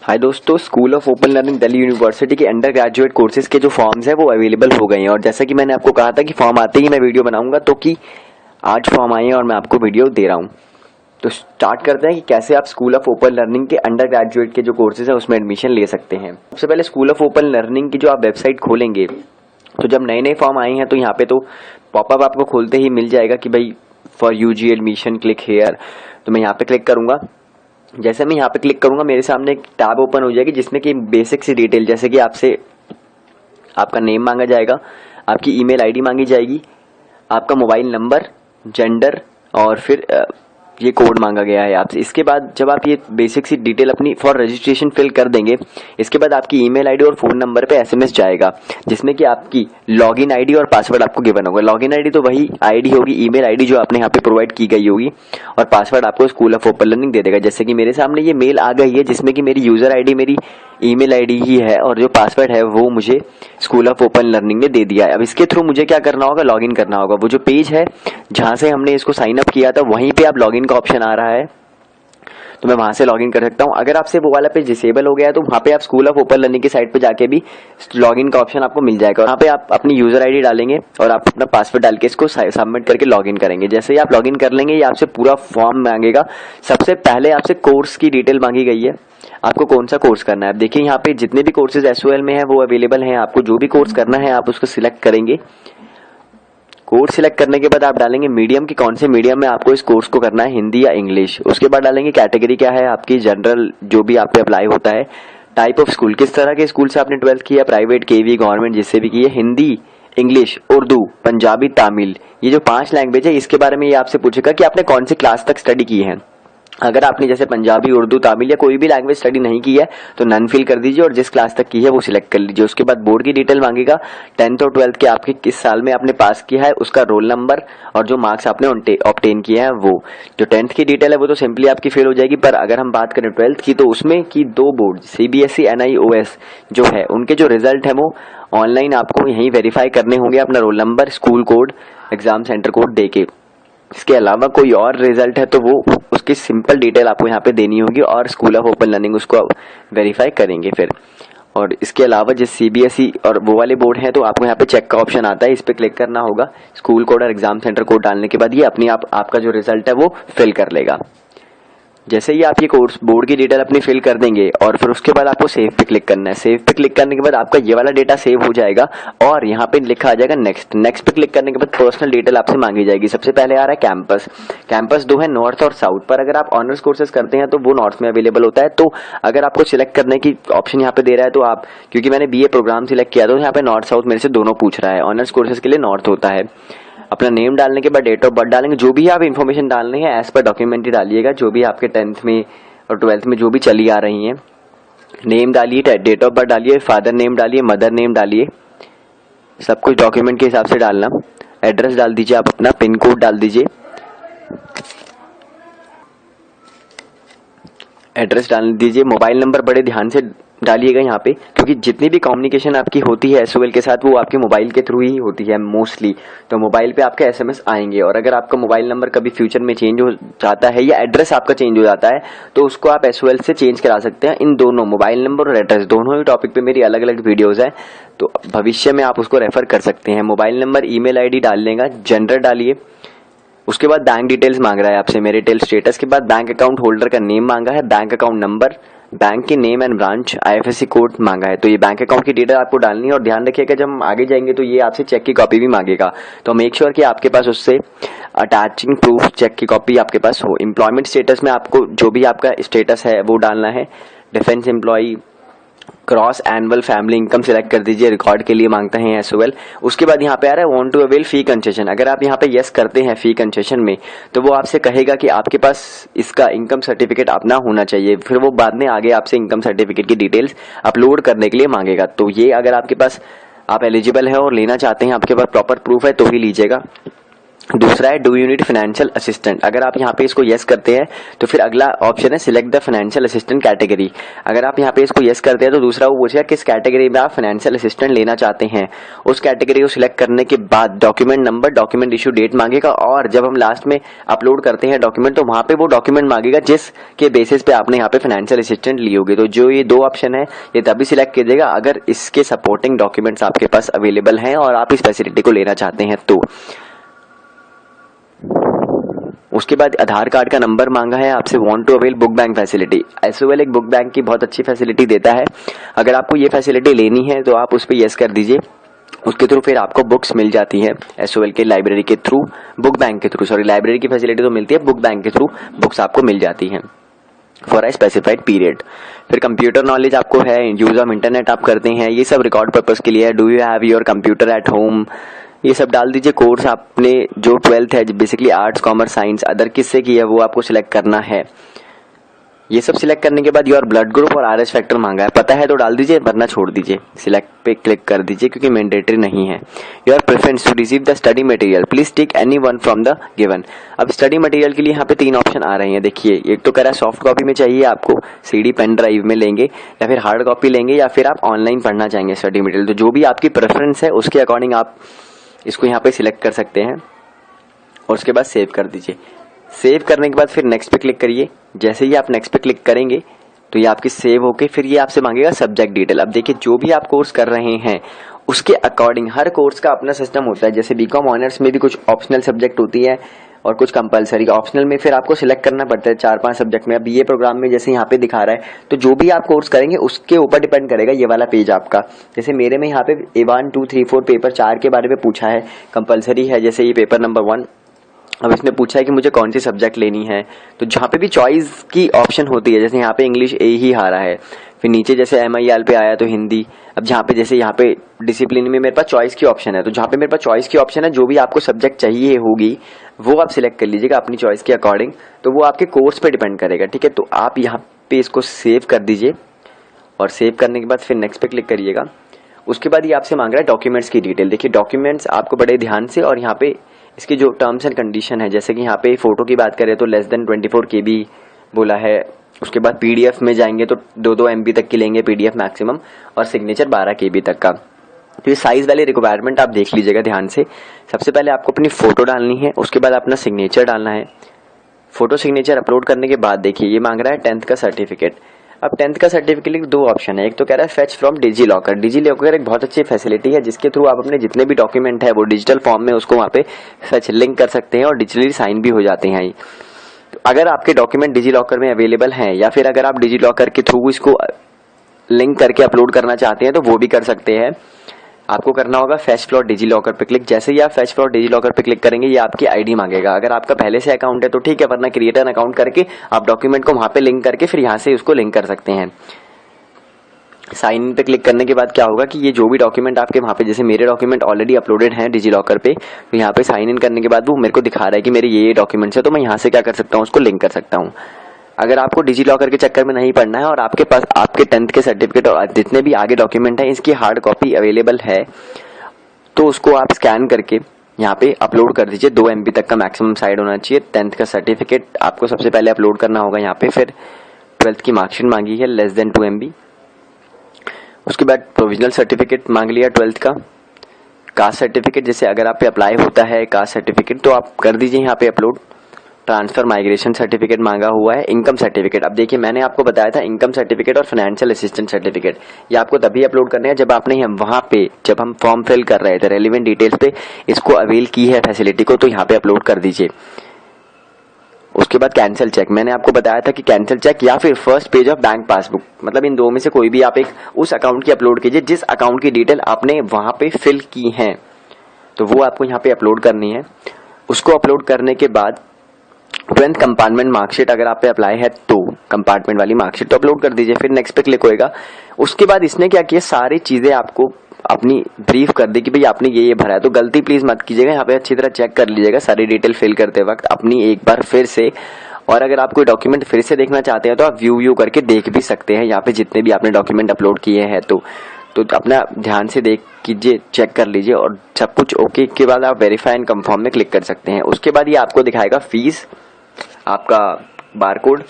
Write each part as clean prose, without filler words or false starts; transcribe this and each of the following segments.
हाय दोस्तों, school of open learning Delhi university के under graduate courses के जो फॉर्म्स हैं वो अवेलेबल हो गए हैं। और जैसा कि मैंने आपको कहा था कि फॉर्म आते ही मैं वीडियो बनाऊंगा, तो कि आज फॉर्म आए हैं और मैं आपको वीडियो दे रहा हूं। तो स्टार्ट करते हैं कि कैसे आप स्कूल ऑफ ओपन लर्निंग के अंडर ग्रेजुएट के जो कोर्सेज हैं उसमें एडमिशन ले सकते हैं। सबसे पहले स्कूल ऑफ ओपन लर्निंग की जो आप वेबसाइट खोलेंगे, तो जब नए नए फॉर्म आए हैं तो यहाँ पे तो पॉपअप आपको खोलते ही मिल जाएगा कि भाई for UG admission click here. तो मैं यहाँ पे क्लिक करूंगा। जैसे मैं यहाँ पे क्लिक करूंगा मेरे सामने एक टैब ओपन हो जाएगी जिसमें कि बेसिक सी डिटेल, जैसे कि आपसे आपका नेम मांगा जाएगा, आपकी ईमेल आईडी मांगी जाएगी, आपका मोबाइल नंबर, जेंडर और फिर ये कोड मांगा गया है आपसे। इसके बाद जब आप ये बेसिक सी डिटेल अपनी फॉर रजिस्ट्रेशन फिल कर देंगे, इसके बाद आपकी ईमेल आईडी और फोन नंबर पे एसएमएस जाएगा जिसमें कि आपकी लॉगिन आईडी और पासवर्ड आपको गिवन होगा। लॉगिन आईडी तो वही आईडी होगी, ईमेल आईडी जो आपने यहाँ पे प्रोवाइड की गई होगी, और पासवर्ड आपको school of open learning they देगा। जैसे कि मेरे सामने ये मेल आ गई है जिसमें कि मेरी यूजर आईडी मेरी ईमेल आईडी ही है और जो पासवर्ड है वो मुझे स्कूल ऑफ ओपन लर्निंग ने दे दिया है। अब इसके थ्रू मुझे क्या करना होगा, लॉगिन करना होगा। वो जो पेज है जहां से हमने इसको साइन अप किया था वहीं पे आप लॉगिन का ऑप्शन आ रहा है, तो मैं वहां से लॉगिन कर सकता हूं। अगर आपसे वो वाला पेज डिसेबल हो गया है तो वहां पे आप स्कूल ऑफ ओपन लर्निंग की साइट पे जाके भी लॉगिन का ऑप्शन आपको मिल जाएगा। वहां पे आप अपनी यूजर आईडी डालेंगे और आप अपना पासवर्ड डाल के इसको सबमिट करके लॉगिन करेंगे। जैसे ही आप लॉगिन कर लेंगे ये आपसे पूरा फॉर्म मांगेगा। सबसे पहले आपसे कोर्स की डिटेल मांगी गई है, आपको कौन सा कोर्स करना है। अब देखिए यहाँ पे जितने भी कोर्सेज एसओएल में है वो अवेलेबल हैं। आपको जो भी कोर्स करना है आप उसको सिलेक्ट करेंगे। कोर्स सिलेक्ट करने के बाद आप डालेंगे मीडियम की, कौन से मीडियम में आपको इस कोर्स को करना है, हिंदी या इंग्लिश। उसके बाद डालेंगे कैटेगरी क्या है आपकी, जनरल जो भी आप पे अप्लाई होता है। टाइप ऑफ स्कूल, किस तरह के स्कूल से आपने 12th किया, प्राइवेट, केवी, गवर्नमेंट, जिससे भी किए। हिंदी, इंग्लिश, उर्दू, पंजाबी, तमिल, ये जो 5 लैंग्वेज है इसके बारे में ये आपसे पूछेगा कि आपने कौन सी क्लास तक स्टडी की है। अगर आपने जैसे पंजाबी, उर्दू, तमिल या कोई भी लैंग्वेज स्टडी नहीं की है तो नन फिल कर दीजिए और जिस क्लास तक की है वो सिलेक्ट कर लीजिए। उसके बाद बोर्ड की डिटेल मांगेगा, 10th और 12th के आपके किस साल में आपने पास किया है, उसका रोल नंबर और जो मार्क्स आपने ऑब्टेन किए हैं वो। जो 10th की डिटेल है वो तो सिंपली आपकी फिल हो जाएगी, पर अगर हम बात करें 12th की तो उसमें की 2 बोर्ड सीबीएसई एनआईओएस जो है उनके जो रिजल्ट है वो ऑनलाइन आपको यहीं वेरीफाई करने होंगे, अपना roll number, school code, exam centre code देके। इसके अलावा कोई और रिजल्ट है तो वो उसकी सिंपल डिटेल आपको यहाँ पे देनी होगी और स्कूल ऑफ ओपन लर्निंग उसको वेरीफाई करेंगे फिर। और इसके अलावा जिस सीबीएसई और वो वाले बोर्ड हैं तो आपको यहाँ पे चेक का ऑप्शन आता है, इस पे क्लिक करना होगा। स्कूल कोड और एग्जाम सेंटर कोड डालने के बाद ये अपनी आपका जो रिजल्ट है वो फिल कर लेगा। जैसे ही आप ये कोर्स बोर्ड की डिटेल अपनी फिल कर देंगे और फिर उसके बाद आपको सेव पे क्लिक करना है। सेव पे क्लिक करने के बाद आपका ये वाला डेटा सेव हो जाएगा और यहाँ पे लिखा आ जाएगा नेक्स्ट। नेक्स्ट पे क्लिक करने के बाद पर्सनल डिटेल आपसे मांगी जाएगी। सबसे पहले आ रहा है कैंपस। कैंपस 2 है, नॉर्थ और साउथ, पर अगर आप ऑनर्स कोर्सेज करते हैं तो वो नॉर्थ में अवेलेबल होता है। तो अगर आपको सिलेक्ट करने की ऑप्शन यहाँ पे दे रहा है तो आप, क्योंकि मैंने बीए प्रोग्राम सिलेक्ट किया तो यहाँ पे नॉर्थ साउथ मेरे से दोनों पूछ रहा है। ऑनर्स कोर्सेज के लिए नॉर्थ होता है। अपना नेम डालने के बाद डेट ऑफ बर्थ डालेंगे, जो भी आप इन्फॉर्मेशन डालनी है एज पर डॉक्यूमेंट ही डालिएगा, जो भी आपके 10th में और 12th में जो भी चली आ रही हैं। नेम डालिए, डेट ऑफ बर्थ डालिए, फादर नेम डालिए, मदर नेम डालिए, सब कुछ डॉक्यूमेंट के हिसाब से डालना। एड्रेस डाल दीजिए आप अपना, पिन कोड डाल दीजिए। एड्रेस डाल दीजिए। मोबाइल नंबर बड़े ध्यान से डालिएगा यहाँ पे, क्योंकि जितनी भी कम्युनिकेशन आपकी होती है एसओएल के साथ वो आपके मोबाइल के थ्रू ही होती है मोस्टली। तो मोबाइल पे आपके एसएमएस आएंगे और अगर आपका मोबाइल नंबर कभी फ्यूचर में चेंज हो जाता है या एड्रेस आपका चेंज हो जाता है तो उसको आप एसओएल से चेंज करा सकते हैं। इन दोनों मोबाइल नंबर और एड्रेस दोनों ही टॉपिक पे मेरी अलग अलग वीडियोज है, तो भविष्य में आप उसको रेफर कर सकते हैं। मोबाइल नंबर, ईमेल आईडी डाल लेगा, जेंडर डालिए। उसके बाद बैंक डिटेल्स मांग रहा है आपसे, मेरिटल स्टेटस के बाद बैंक अकाउंट होल्डर का नेम मांगा है, बैंक अकाउंट नंबर, बैंक की name and branch, IFSC code मांगा है। तो ये बैंक अकाउंट की डिटेल आपको डालनी है और ध्यान रखिएगा जब हम आगे जाएंगे तो ये आपसे चेक की कॉपी भी मांगेगा, तो मेक श्योर कि आपके पास उससे अटैचिंग प्रूफ चेक की कॉपी आपके पास हो। एम्प्लॉयमेंट स्टेटस में आपको जो भी आपका स्टेटस है वो डालना है। Defence employ, cross annual family income select कर दीजिए, रिकॉर्ड के लिए मांगते हैं एसओएल। उसके बाद यहाँ पे आ रहा है want to avail fee concession. अगर आप यहाँ पे यस करते हैं फी कंसेशन में तो वो आपसे कहेगा कि आपके पास इसका इनकम सर्टिफिकेट अपना होना चाहिए, फिर वो बाद में आगे आपसे इनकम सर्टिफिकेट की डिटेल्स अपलोड करने के लिए मांगेगा। तो ये अगर आपके पास आप एलिजिबल है और लेना चाहते हैं, आपके पास प्रॉपर प्रूफ है तो ही लीजिएगा। दूसरा है do you need financial assistant. अगर आप यहाँ पे इसको यस करते हैं तो फिर अगला ऑप्शन है select the financial assistant category. अगर आप यहाँ पे इसको यस करते हैं तो दूसरा वो पूछेगा किस कैटेगरी में आप फाइनेंशियल असिस्टेंट लेना चाहते हैं। उस कैटेगरी को सिलेक्ट करने के बाद document number, document issue date मांगेगा, और जब हम लास्ट में अपलोड करते हैं डॉक्यूमेंट तो वहाँ पे वो डॉक्यूमेंट मांगेगा जिसके बेसिस पे आपने यहाँ पे फाइनेंशियल असिस्टेंट ली होगी। तो जो ये दो ऑप्शन है ये तभी सिलेक्ट कीजिएगा अगर इसके सपोर्टिंग डॉक्यूमेंट्स आपके पास अवेलेबल हैं और आप इस फैसिलिटी को लेना चाहते हैं तो। उसके बाद आधार कार्ड का नंबर मांगा है आपसे। Want to avail book bank facility. SOL एक बुक बैंक की बहुत अच्छी फैसिलिटी देता है। अगर आपको ये फैसिलिटी लेनी है तो आप उस पर यस कर दीजिए। उसके थ्रू फिर आपको बुक्स मिल जाती है एसओएल के लाइब्रेरी के थ्रू, बुक बैंक के थ्रू, सॉरी लाइब्रेरी की फैसिलिटी तो मिलती है, बुक बैंक के थ्रू बुक्स आपको मिल जाती हैं फॉर ए स्पेसिफाइड पीरियड। फिर कंप्यूटर नॉलेज आपको है, यूज ऑफ इंटरनेट आप करते हैं, ये सब रिकॉर्ड पर्पस के लिए है। Do you have your computer at home, ये सब डाल दीजिए। कोर्स आपने जो 12th है basically arts, commerce, science, other किससे की है वो आपको सिलेक्ट करना है। ये सब सिलेक्ट करने के बाद योर ब्लड ग्रुप और आरएच फैक्टर मांगा है, पता है तो डाल दीजिए वरना छोड़ दीजिए, सिलेक्ट पे क्लिक कर दीजिए क्योंकि मैंडेटरी नहीं है। Your preference to receive the study material, please tick any one from the given. अब स्टडी मटेरियल के लिए यहाँ पे 3 ऑप्शन आ रहे हैं। देखिए एक तो कह रहा है सॉफ्ट कॉपी में चाहिए आपको, सीडी पेन ड्राइव में लेंगे या फिर हार्ड कॉपी लेंगे या फिर आप ऑनलाइन पढ़ना चाहेंगे स्टडी मटेरियल। तो जो भी आपकी प्रेफरेंस है उसके अकॉर्डिंग आप इसको यहाँ पे सिलेक्ट कर सकते हैं और उसके बाद सेव कर दीजिए। सेव करने के बाद फिर नेक्स्ट पे क्लिक करिए। जैसे ही आप नेक्स्ट पे क्लिक करेंगे तो ये आपकी सेव होके फिर ये आपसे मांगेगा सब्जेक्ट डिटेल। अब देखिए जो भी आप कोर्स कर रहे हैं उसके अकॉर्डिंग हर कोर्स का अपना सिस्टम होता है। जैसे बीकॉम ऑनर्स में भी कुछ ऑप्शनल सब्जेक्ट होती है और कुछ कंपलसरी। ऑप्शनल में फिर आपको सिलेक्ट करना पड़ता है 4-5 सब्जेक्ट में। अब ये प्रोग्राम में जैसे यहाँ पे दिखा रहा है तो जो भी आप कोर्स करेंगे उसके ऊपर डिपेंड करेगा ये वाला पेज आपका। जैसे मेरे में यहाँ पे A1, 2, 3, 4 पेपर 4 के बारे में पूछा है, कंपलसरी है जैसे ये पेपर नंबर 1। अब इसने पूछा है कि मुझे कौन सी सब्जेक्ट लेनी है, तो जहाँ पे भी चॉइस की ऑप्शन होती है, जैसे यहाँ पे इंग्लिश ए ही आ रहा है, फिर नीचे जैसे MIL पे आया तो हिंदी। अब जहाँ पे जैसे यहाँ पे डिसिप्लिन में मेरे पास चॉइस की ऑप्शन है, तो जहाँ पे मेरे पास चॉइस की ऑप्शन है जो भी आपको सब्जेक्ट चाहिए होगी वो आप सिलेक्ट कर लीजिएगा अपनी चॉइस के अकॉर्डिंग। तो वो आपके कोर्स पे डिपेंड करेगा, ठीक है। तो आप यहाँ पे इसको सेव कर दीजिए और सेव करने के बाद फिर नेक्स्ट पे क्लिक करिएगा। उसके बाद ये आपसे मांग रहा है डॉक्यूमेंट्स की डिटेल। देखिए डॉक्यूमेंट्स आपको बड़े ध्यान से, और यहाँ पे इसकी जो टर्म्स एंड कंडीशन है, जैसे कि यहाँ पे फोटो की बात करें तो लेस देन 24 KB बोला है। उसके बाद PDF में जाएंगे तो 2-2 MB तक की लेंगे PDF मैक्सिमम, और सिग्नेचर 12 KB तक का। तो ये साइज वाली रिक्वायरमेंट आप देख लीजिएगा ध्यान से। सबसे पहले आपको अपनी फोटो डालनी है, उसके बाद अपना सिग्नेचर डालना है। फोटो सिग्नेचर अपलोड करने के बाद देखिए ये मांग रहा है 10th का सर्टिफिकेट। अब 10th का सर्टिफिकेट के लिए 2 ऑप्शन है। एक तो कह रहा है fetch from DigiLocker. DigiLocker एक बहुत अच्छी फैसिलिटी है जिसके थ्रू आप अपने जितने भी डॉक्यूमेंट है वो डिजिटल फॉर्म में उसको वहाँ पे फेच लिंक कर सकते हैं और डिजिटली साइन भी हो जाते हैं। तो अगर आपके डॉक्यूमेंट डिजी लॉकर में अवेलेबल हैं या फिर अगर आप डिजी लॉकर के थ्रू इसको लिंक करके अपलोड करना चाहते हैं तो वो भी कर सकते हैं। आपको करना होगा फेच फ्रॉम डिजी लॉकर पे क्लिक। जैसे ही आप फेच फ्रॉम डिजी लॉकर पे क्लिक करेंगे ये आपकी आईडी मांगेगा। अगर आपका पहले से अकाउंट है तो ठीक है, वरना क्रिएट एन अकाउंट करके आप डॉक्यूमेंट को वहां पे लिंक करके फिर यहाँ से उसको लिंक कर सकते हैं। साइन इन पे क्लिक करने के बाद क्या होगा कि ये जो भी डॉक्यूमेंट आपके वहाँ पे, जैसे मेरे डॉक्यूमेंट ऑलरेडी अपलोडेड हैं डिजी लॉकर पे, तो यहाँ पे साइन इन करने के बाद वो मेरे को दिखा रहा है कि मेरे ये डॉक्यूमेंट्स है, तो मैं यहाँ से क्या कर सकता हूँ उसको लिंक कर सकता हूँ। अगर आपको डिजी लॉकर के चक्कर में नहीं पड़ना है और आपके पास आपके 10th के सर्टिफिकेट और जितने भी आगे डॉक्यूमेंट हैं इसकी हार्ड कॉपी अवेलेबल है तो उसको आप स्कैन करके यहाँ पे अपलोड कर दीजिए। 2 MB तक का मैक्सिमम साइज होना चाहिए। 10th का सर्टिफिकेट आपको सबसे पहले अपलोड करना होगा यहाँ पे। फिर 12th की मार्कशीट मांगी है लेस देन 2 MB। उसके बाद प्रोविजनल सर्टिफिकेट मांग लिया 12th का। कास्ट सर्टिफिकेट जैसे अगर आप पे अप्लाई होता है कास्ट सर्टिफिकेट तो आप कर दीजिए यहाँ पे अपलोड। ट्रांसफर माइग्रेशन सर्टिफिकेट मांगा हुआ है। इनकम सर्टिफिकेट, अब देखिए मैंने आपको बताया था इनकम सर्टिफिकेट और फाइनेंशियल असिस्टेंट सर्टिफिकेट ये आपको तभी अपलोड करने हैं जब आपने वहां पे जब हम फॉर्म फिल कर रहे थे रेलिवेंट डिटेल्स पे इसको अवेल की है फैसिलिटी को, तो यहाँ पे अपलोड कर दीजिए। उसके बाद कैंसिल चेक, मैंने आपको बताया था कि कैंसिल चेक या फिर first page of bank passbook, मतलब इन दो में से कोई भी आप एक उस अकाउंट की अपलोड कीजिए जिस अकाउंट की डिटेल आपने वहां पे फिल की है, तो वो आपको यहाँ पे अपलोड करनी है। उसको अपलोड करने के बाद 12th कंपार्टमेंट मार्कशीट अगर आप पे अप्लाई है तो कंपार्टमेंट वाली मार्कशीट तो अपलोड कर दीजिए। फिर नेक्स्ट पे क्लिक होएगा। उसके बाद इसने क्या किया, सारी चीजें आपको अपनी ब्रीफ कर दी कि भाई आपने ये भरा है, तो गलती प्लीज मत कीजिएगा। यहाँ पे अच्छी तरह चेक कर लीजिएगा सारी डिटेल फिल करते वक्त अपनी एक बार फिर से। और अगर आप कोई डॉक्यूमेंट फिर से देखना चाहते हैं तो आप व्यू करके देख भी सकते हैं यहाँ पे जितने भी आपने डॉक्यूमेंट अपलोड किए हैं। तो तो अपना ध्यान से देख कीजिए, चेक कर लीजिए और सब कुछ ओके के बाद आप वेरीफाई एंड कंफर्म में क्लिक कर सकते हैं। उसके बाद ये आपको दिखाएगा फीस, आपका बारकोड,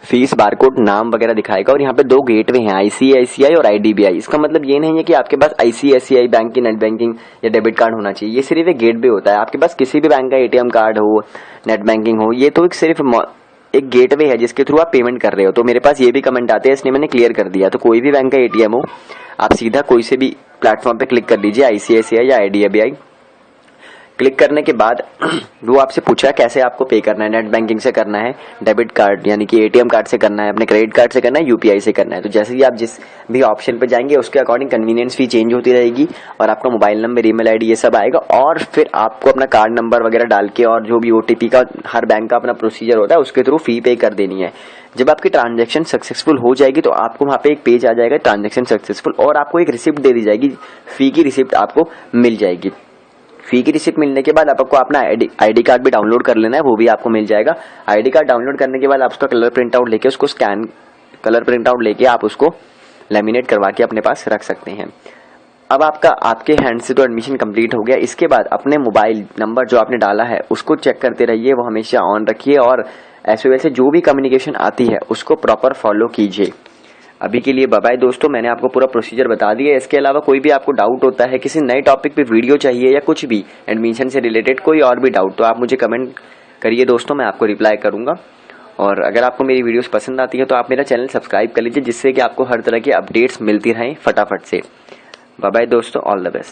फीस, बारकोड, नाम वगैरह दिखाएगा। और यहाँ पे 2 गेटवे हैं, ICICI और IDBI। इसका मतलब ये नहीं है कि आपके पास ICICI बैंक की नेट बैंकिंग या डेबिट कार्ड होना चाहिए, ये सिर्फ एक गेटवे होता है। आपके पास किसी भी बैंक का ATM कार्ड हो, नेट बैंकिंग हो, ये तो सिर्फ एक गेटवे है जिसके थ्रू आप पेमेंट कर रहे हो। तो मेरे पास ये भी कमेंट आते हैं, इसलिए मैंने क्लियर कर दिया। तो कोई भी बैंक का ATM हो, आप सीधा कोई से भी प्लेटफॉर्म पे क्लिक कर लीजिए, ICICI या IDBI। क्लिक करने के बाद वो आपसे पूछा है कैसे आपको पे करना है, नेट बैंकिंग से करना है, डेबिट कार्ड यानी कि ATM कार्ड से करना है, अपने क्रेडिट कार्ड से करना है, UPI से करना है। तो जैसे ही आप जिस भी ऑप्शन पे जाएंगे उसके अकॉर्डिंग कन्वीनियंस फी चेंज होती रहेगी और आपका मोबाइल नंबर, ईमेल ID ये सब आएगा। और फिर आपको अपना कार्ड नंबर वगैरह डाल के और जो भी OTP का हर बैंक का अपना प्रोसीजर होता है उसके थ्रू फी पे कर देनी है। जब आपकी ट्रांजैक्शन सक्सेसफुल हो जाएगी तो आपको वहाँ पे एक पेज आ जाएगा, ट्रांजैक्शन सक्सेसफुल, और आपको एक रिसिप्ट दे दी जाएगी, फी की रिसिप्ट आपको मिल जाएगी। फी की रिसिप्ट मिलने के बाद आपको अपना आईडी कार्ड भी डाउनलोड कर लेना है, वो भी आपको मिल जाएगा। आईडी कार्ड डाउनलोड करने के बाद आप उसका कलर प्रिंट आउट लेके उसको कलर प्रिंट आउट लेके आप उसको लैमिनेट करवा के अपने पास रख सकते हैं। अब आपके हैंड से तो एडमिशन कंप्लीट हो गया। इसके बाद अपने मोबाइल नंबर जो आपने डाला है उसको चेक करते रहिए, वो हमेशा ऑन रखिए और ऐसे वैसे जो भी कम्युनिकेशन आती है उसको प्रॉपर फॉलो कीजिए। अभी के लिए बाय बाय दोस्तों, मैंने आपको पूरा प्रोसीजर बता दिया। इसके अलावा कोई भी आपको डाउट होता है, किसी नए टॉपिक पे वीडियो चाहिए या कुछ भी एडमिशन से रिलेटेड कोई और भी डाउट, तो आप मुझे कमेंट करिए दोस्तों, मैं आपको रिप्लाई करूंगा। और अगर आपको मेरी वीडियोस पसंद आती है तो आप मेरा चैनल सब्सक्राइब कर लीजिए, जिससे कि आपको हर तरह की अपडेट्स मिलती रहें फटाफट से। बाय बाय दोस्तों, ऑल द बेस्ट।